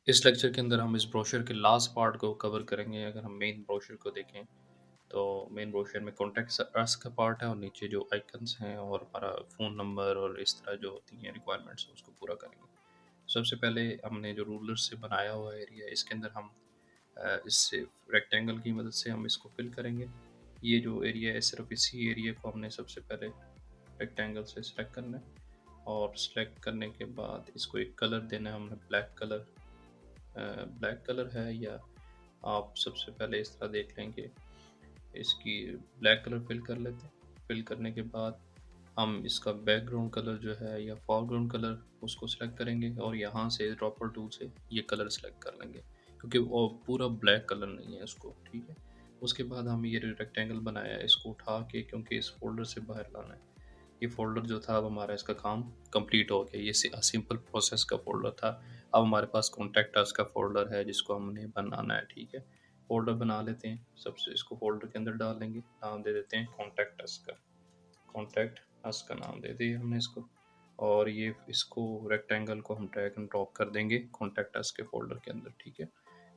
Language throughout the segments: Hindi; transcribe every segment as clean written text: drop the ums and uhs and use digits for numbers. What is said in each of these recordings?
इस लेक्चर के अंदर हम इस ब्रोशर के लास्ट पार्ट को कवर करेंगे। अगर हम मेन ब्रोशर को देखें तो मेन ब्रोशर में कॉन्टैक्ट अस का पार्ट है और नीचे जो आइकन्स हैं और हमारा फ़ोन नंबर और इस तरह जो होती हैं रिक्वायरमेंट्स उसको पूरा करेंगे। सबसे पहले हमने जो रूलर से बनाया हुआ एरिया है इसके अंदर हम इससे रेक्टेंगल की मदद से हम इसको फिल करेंगे। ये जो एरिया है सिर्फ इसी एरिया को हमने सबसे पहले रेक्टेंगल से सिलेक्ट करना है और सिलेक्ट करने के बाद इसको एक कलर देना है हमने ब्लैक कलर है या आप सबसे पहले इस तरह देख लेंगे इसकी ब्लैक कलर फिल कर लेते हैं। फिल करने के बाद हम इसका बैकग्राउंड कलर जो है या फोरग्राउंड कलर उसको सिलेक्ट करेंगे और यहाँ से ड्रॉपर टूल से ये कलर सेलेक्ट कर लेंगे क्योंकि वो पूरा ब्लैक कलर नहीं है उसको, ठीक है। उसके बाद हम ये रेक्टेंगल बनाया है इसको उठा के क्योंकि इस फोल्डर से बाहर लाना है। ये फ़ोल्डर जो था अब हमारा इसका काम कंप्लीट हो गया। ये सिंपल प्रोसेस का फ़ोल्डर था। अब हमारे पास कॉन्टैक्ट अस का फ़ोल्डर है जिसको हमने बनाना है, ठीक है। फ़ोल्डर बना लेते हैं। सबसे इसको फ़ोल्डर के अंदर डाल लेंगे। नाम दे देते हैं कॉन्टैक्ट अस का। कॉन्टैक्ट अस का नाम दे दिया हमने इसको और ये इसको रेक्टेंगल को हम ड्रैग एंड ड्रॉप कर देंगे कॉन्टैक्ट अस के फ़ोल्डर के अंदर, ठीक है।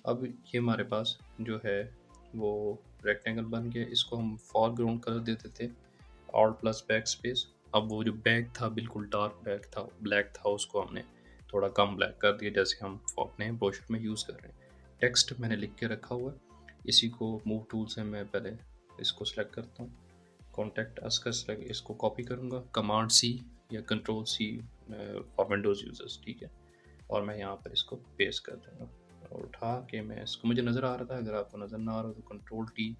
अब ये हमारे पास जो है वो रेक्टेंगल बन गया। इसको हम फोरग्राउंड कलर दे देते हैं ऑल्ट प्लस बैक स्पेस। अब वो जो बैक था बिल्कुल डार्क बैक था, ब्लैक था, उसको हमने थोड़ा कम ब्लैक कर दिया जैसे हम अपने ब्रोशर में यूज़ कर रहे हैं। टेक्स्ट मैंने लिख के रखा हुआ है। इसी को मूव टूल से मैं पहले इसको सेलेक्ट करता हूँ। कॉन्टैक्ट अस का सेलेक्ट इसको कॉपी करूँगा कमांड सी या control C for Windows users, ठीक है। और मैं यहाँ पर इसको पेस्ट कर दूँगा और उठा के मैं इसको मुझे नज़र आ रहा था, अगर आपको नज़र ना आ रहा तो कंट्रोल टी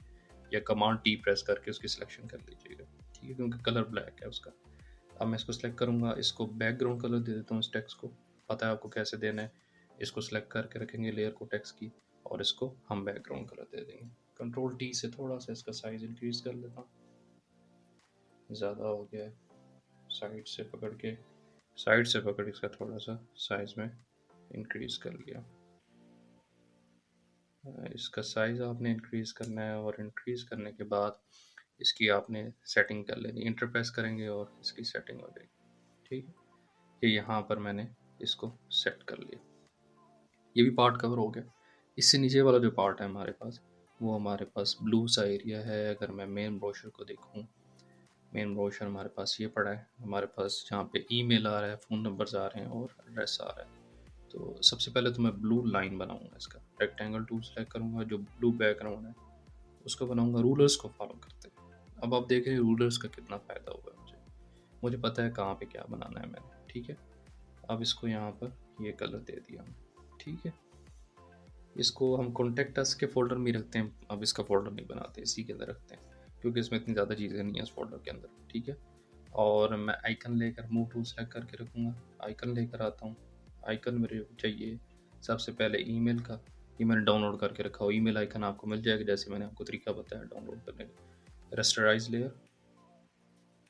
या कमांड टी प्रेस करके उसकी सिलेक्शन कर लीजिएगा, ठीक है, क्योंकि कलर ब्लैक है उसका। अब मैं इसको सिलेक्ट करूँगा, इसको बैकग्राउंड कलर दे देता हूँ इस टेक्स्ट को, पता है आपको कैसे देना है। इसको सिलेक्ट करके रखेंगे लेयर को टेक्स्ट की और इसको हम बैकग्राउंड कलर दे देंगे। कंट्रोल टी से थोड़ा सा इसका साइज़ इंक्रीज़ कर लेता हूँ, ज़्यादा हो गया है। साइड से पकड़ इसका थोड़ा सा साइज़ में इंक्रीज़ कर लिया। इसका साइज़ आपने इंक्रीज़ करना है और इंक्रीज़ करने के बाद इसकी आपने सेटिंग कर लेनी। इंटर प्रेस करेंगे और इसकी सेटिंग हो जाएगी, ठीक है। ये यहाँ पर मैंने इसको सेट कर लिया। ये भी पार्ट कवर हो गया। इससे नीचे वाला जो पार्ट है हमारे पास वो हमारे पास ब्लू सा एरिया है। अगर मैं मेन ब्रोशर को देखूँ, मेन ब्रोशर हमारे पास ये पड़ा है। हमारे पास जहाँ पे ईमेल आ रहा है, फ़ोन नंबर्स आ रहे हैं और एड्रेस आ रहा है। तो सबसे पहले तो मैं ब्लू लाइन बनाऊँगा, इसका रेक्टेंगल टूल सेलेक्ट करूँगा, जो ब्लू बैकग्राउंड है उसको बनाऊँगा, रूलर्स को फॉलो करते हैं। अब आप देख रहे हैं रूलर्स का कितना फ़ायदा हुआ है मुझे। मुझे पता है कहाँ पे क्या बनाना है मैंने, ठीक है। अब इसको यहाँ पर ये कलर दे दिया हमने, ठीक है। इसको हम कॉन्टैक्ट अस के फ़ोल्डर में ही रखते हैं। अब इसका फ़ोल्डर नहीं बनाते, इसी के अंदर रखते हैं क्योंकि इसमें इतनी ज़्यादा चीज़ें नहीं है इस फ़ोल्डर के अंदर, ठीक है। और मैं आइकन लेकर मूव टूल सेलेक्ट करके रखूँगा। आइकन लेकर आता हूँ। आइकन मेरे चाहिए सबसे पहले ईमेल का। ये मैंने डाउनलोड करके रखा हो। ईमेल आइकन आपको मिल जाएगा जैसे मैंने आपको तरीका बताया डाउनलोड करने का।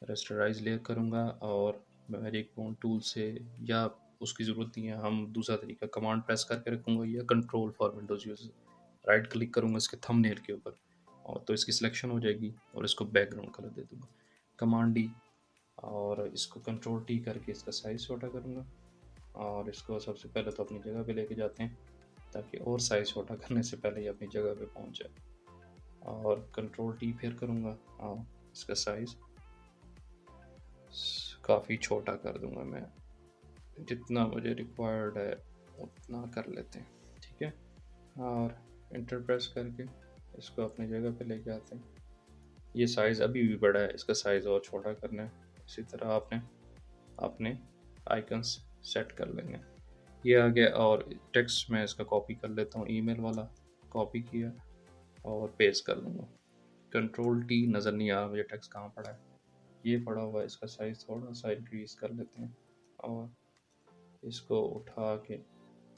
रेस्टराइज लेयर करूँगा और मैजिक पॉइंट टूल से, या उसकी ज़रूरत नहीं है, हम दूसरा तरीका कमांड प्रेस करके रखूँगा या control for Windows user, right click करूँगा इसके थंबनेल के ऊपर और तो इसकी सिलेक्शन हो जाएगी और इसको बैकग्राउंड कलर दे दूँगा कमांड डी। और इसको कंट्रोल टी करके इसका साइज़ छोटा करूँगा और इसको सबसे पहले तो अपनी जगह पे लेके जाते हैं ताकि और साइज़ छोटा करने से पहले ये अपनी जगह पे पहुँच जाए। और कंट्रोल टी फिर करूँगा और इसका साइज़ काफ़ी छोटा कर दूँगा मैं, जितना मुझे रिक्वायर्ड है उतना कर लेते हैं, ठीक है। और इंटर प्रेस करके इसको अपनी जगह पे लेके आते हैं। ये साइज़ अभी भी बड़ा है, इसका साइज़ और छोटा करना है। इसी तरह आपने अपने आइकन्स सेट कर लेंगे। ये आ गया और टेक्स्ट मैं इसका कॉपी कर लेता हूँ, ईमेल वाला कॉपी किया और पेस्ट कर लूँगा। कंट्रोल टी, नज़र नहीं आ रहा मुझे टेक्स्ट कहाँ पड़ा है, ये पड़ा हुआ है। इसका साइज़ थोड़ा सा इंक्रीज़ कर लेते हैं और इसको उठा के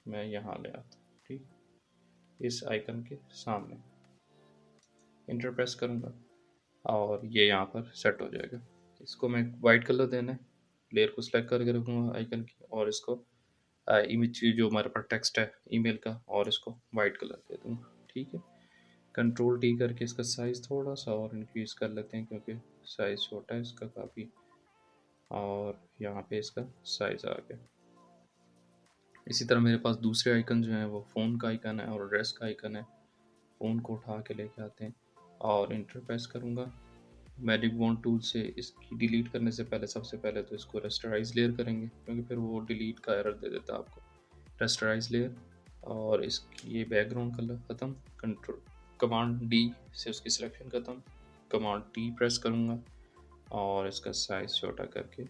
मैं यहाँ ले आता हूँ, ठीक। इस आइकन के सामने इंटर प्रेस करूँगा और ये यहाँ पर सेट हो जाएगा। इसको मैं वाइट कलर देना है, लेयर को सिलेक्ट करके रखूँगा आइकन की और इसको इमेज जो हमारे पास टेक्स्ट है ईमेल का और इसको वाइट कलर दे दूँगा, ठीक है। कंट्रोल टी करके इसका साइज़ थोड़ा सा और इंक्रीज़ कर लेते हैं क्योंकि साइज़ छोटा है इसका काफ़ी। और यहाँ पे इसका साइज़ आ गया। इसी तरह मेरे पास दूसरे आइकन जो हैं वो फ़ोन का आइकन है और ड्रेस का आइकन है। फ़ोन को उठा के लेके आते हैं और इंटर प्रेस करूँगा। मैजिक वॉन्ड टूल से इसकी डिलीट करने से पहले सबसे पहले तो इसको रेस्टराइज़ लेयर करेंगे, क्योंकि फिर वो डिलीट का एरर दे देता है आपको। रेस्टराइज़ लेयर और इसकी ये बैकग्राउंड कलर ख़त्म। कंट्रोल कमांड डी से उसकी सिलेक्शन ख़त्म। कमांड टी प्रेस करूँगा और इसका साइज़ छोटा करके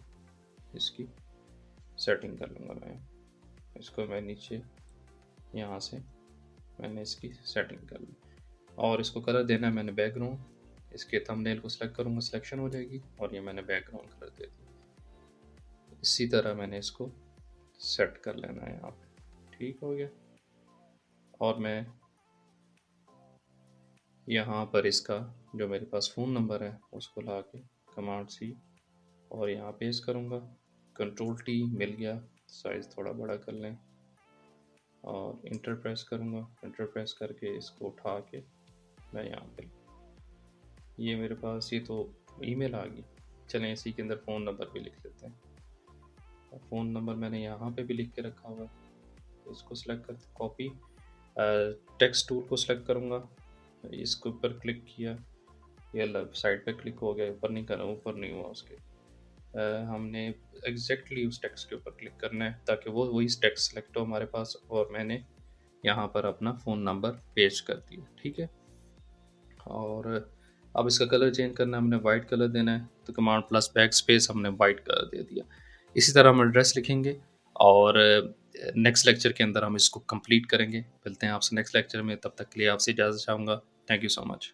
इसकी सेटिंग कर लूँगा मैं। इसको मैं नीचे यहाँ से मैंने इसकी सेटिंग कर ली और इसको कलर देना है मैंने बैकग्राउंड। इसके थंबनेल को सिलेक्ट करूँगा, सिलेक्शन हो जाएगी और ये मैंने बैकग्राउंड कलर दे दिया। इसी तरह मैंने इसको सेट कर लेना है यहाँ पे। ठीक हो गया। और मैं यहाँ पर इसका जो मेरे पास फ़ोन नंबर है उसको ला के कमांड सी और यहाँ पेस्ट करूँगा। कंट्रोल टी मिल गया, साइज़ थोड़ा बड़ा कर लें और इंटर प्रेस करूँगा। इंटर प्रेस करके इसको उठा के मैं यहाँ पे, ये मेरे पास ये तो ईमेल आ गई। चलें इसी के अंदर फ़ोन नंबर भी लिख लेते हैं। और फ़ोन नंबर मैंने यहाँ पे भी लिख के रखा हुआ है, तो इसको सिलेक्ट करते कॉपी। टेक्स्ट टूल को सिलेक्ट करूँगा, इसके ऊपर क्लिक किया, ये लेफ्ट साइड पे क्लिक हो गया, ऊपर नहीं करा, ऊपर नहीं हुआ उसके। हमने एग्जैक्टली उस टेक्स्ट के ऊपर क्लिक करना है ताकि वो वही टेक्स्ट सेलेक्ट हो हमारे पास और मैंने यहाँ पर अपना फ़ोन नंबर पेस्ट कर दिया। ठीक है। और अब इसका कलर चेंज करना है, हमने वाइट कलर देना है, तो कमांड प्लस बैक स्पेस हमने वाइट कलर दे दिया। इसी तरह हम एड्रेस लिखेंगे और नेक्स्ट लेक्चर के अंदर हम इसको कंप्लीट करेंगे। मिलते हैं आपसे नेक्स्ट लेक्चर में, तब तक के लिए आपसे इजाज़त चाहूँगा। Thank you so much.